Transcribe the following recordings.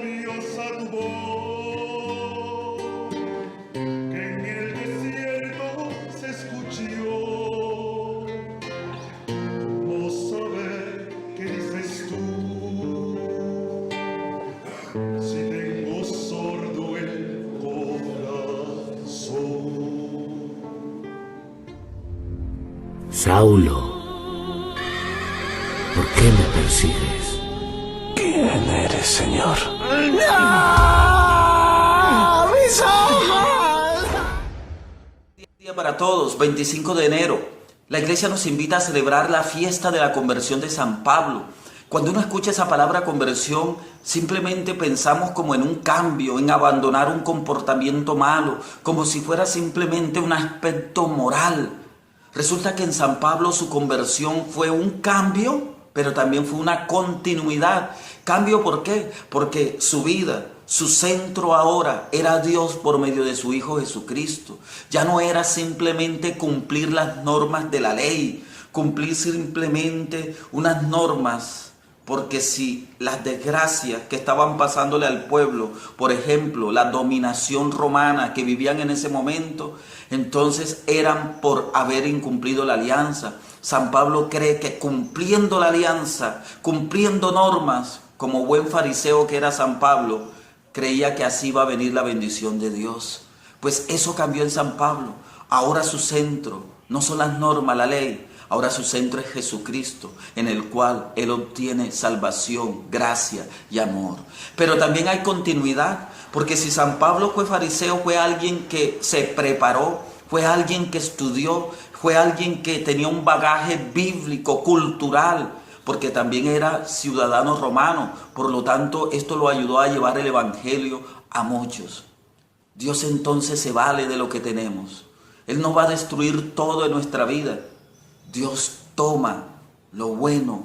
labios a tu voz, que en el desierto se escuchó. No saber qué dices tú, si tengo sordo el corazón. Saulo, ¿por qué me persigues? ¿Quién eres, Señor? ¡No! ¡Mis ojos! Día para todos, 25 de enero. La iglesia nos invita a celebrar la fiesta de la conversión de San Pablo. Cuando uno escucha esa palabra conversión, simplemente pensamos como en un cambio, en abandonar un comportamiento malo, como si fuera simplemente un aspecto moral. Resulta que en San Pablo su conversión fue un cambio, pero también fue una continuidad. ¿Cambio por qué? Porque su vida, su centro ahora era Dios por medio de su Hijo Jesucristo. Ya no era simplemente cumplir las normas de la ley, cumplir simplemente unas normas, porque si las desgracias que estaban pasándole al pueblo, por ejemplo, la dominación romana que vivían en ese momento, entonces eran por haber incumplido la alianza. San Pablo cree que cumpliendo la alianza, cumpliendo normas, como buen fariseo que era San Pablo, creía que así iba a venir la bendición de Dios. Pues eso cambió en San Pablo. Ahora su centro no son las normas, la ley. Ahora su centro es Jesucristo, en el cual Él obtiene salvación, gracia y amor. Pero también hay continuidad, porque si San Pablo fue fariseo, fue alguien que se preparó, fue alguien que estudió, fue alguien que tenía un bagaje bíblico, cultural, porque también era ciudadano romano. Por lo tanto, esto lo ayudó a llevar el evangelio a muchos. Dios entonces se vale de lo que tenemos. Él no va a destruir todo en nuestra vida. Dios toma lo bueno,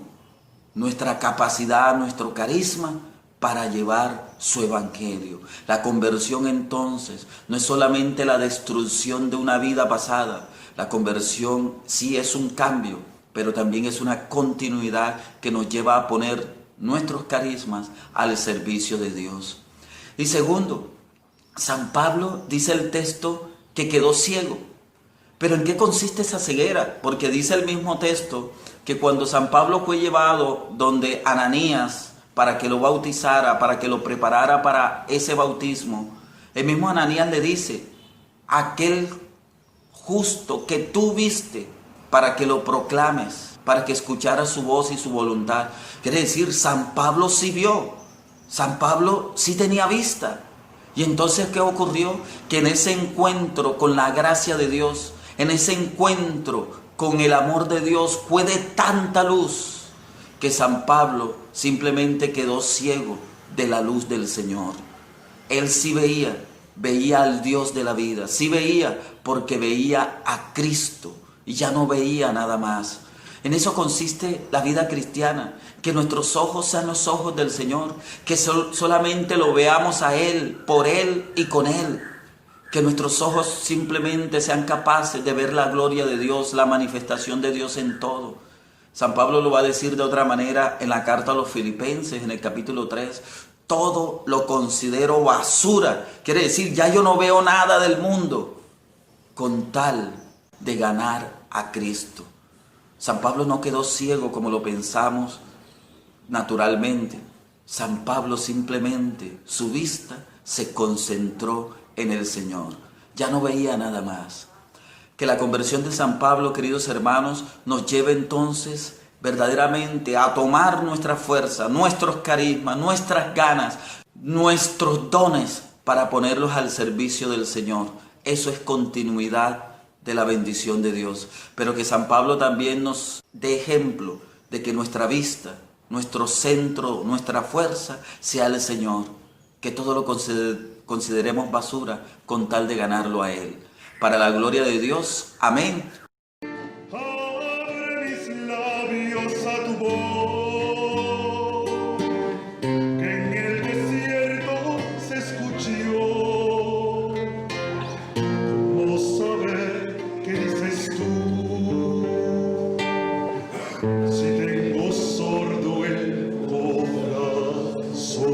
nuestra capacidad, nuestro carisma, para llevar su evangelio. La conversión entonces no es solamente la destrucción de una vida pasada. La conversión sí es un cambio, pero también es una continuidad que nos lleva a poner nuestros carismas al servicio de Dios. Y segundo, San Pablo, dice el texto, que quedó ciego. ¿Pero en qué consiste esa ceguera? Porque dice el mismo texto que cuando San Pablo fue llevado donde Ananías para que lo bautizara, para que lo preparara para ese bautismo, el mismo Ananías le dice: aquel justo que tú viste para que lo proclames, para que escuchara su voz y su voluntad. Quiere decir, San Pablo sí vio, San Pablo sí tenía vista. Y entonces, ¿qué ocurrió? Que en ese encuentro con la gracia de Dios, en ese encuentro con el amor de Dios, fue de tanta luz que San Pablo simplemente quedó ciego de la luz del Señor. Él sí veía al Dios de la vida, sí veía porque veía a Cristo y ya no veía nada más. En eso consiste la vida cristiana, que nuestros ojos sean los ojos del Señor, que solamente lo veamos a Él, por Él y con Él. Que nuestros ojos simplemente sean capaces de ver la gloria de Dios, la manifestación de Dios en todo. San Pablo lo va a decir de otra manera en la carta a los Filipenses, en el capítulo 3. Todo lo considero basura. Quiere decir, ya yo no veo nada del mundo con tal de ganar a Cristo. San Pablo no quedó ciego como lo pensamos naturalmente. San Pablo simplemente, su vista se concentró en el Señor. Ya no veía nada más. Que la conversión de San Pablo, queridos hermanos, nos lleve entonces verdaderamente a tomar nuestra fuerza, nuestros carismas, nuestras ganas, nuestros dones para ponerlos al servicio del Señor. Eso es continuidad de la bendición de Dios. Pero que San Pablo también nos dé ejemplo de que nuestra vista, nuestro centro, nuestra fuerza sea el Señor. Que todo lo consideremos basura con tal de ganarlo a Él. Para la gloria de Dios. Amén. Abre mis labios a tu voz, que en el desierto se escuchó. No saber qué dices tú, si tengo sordo el corazón.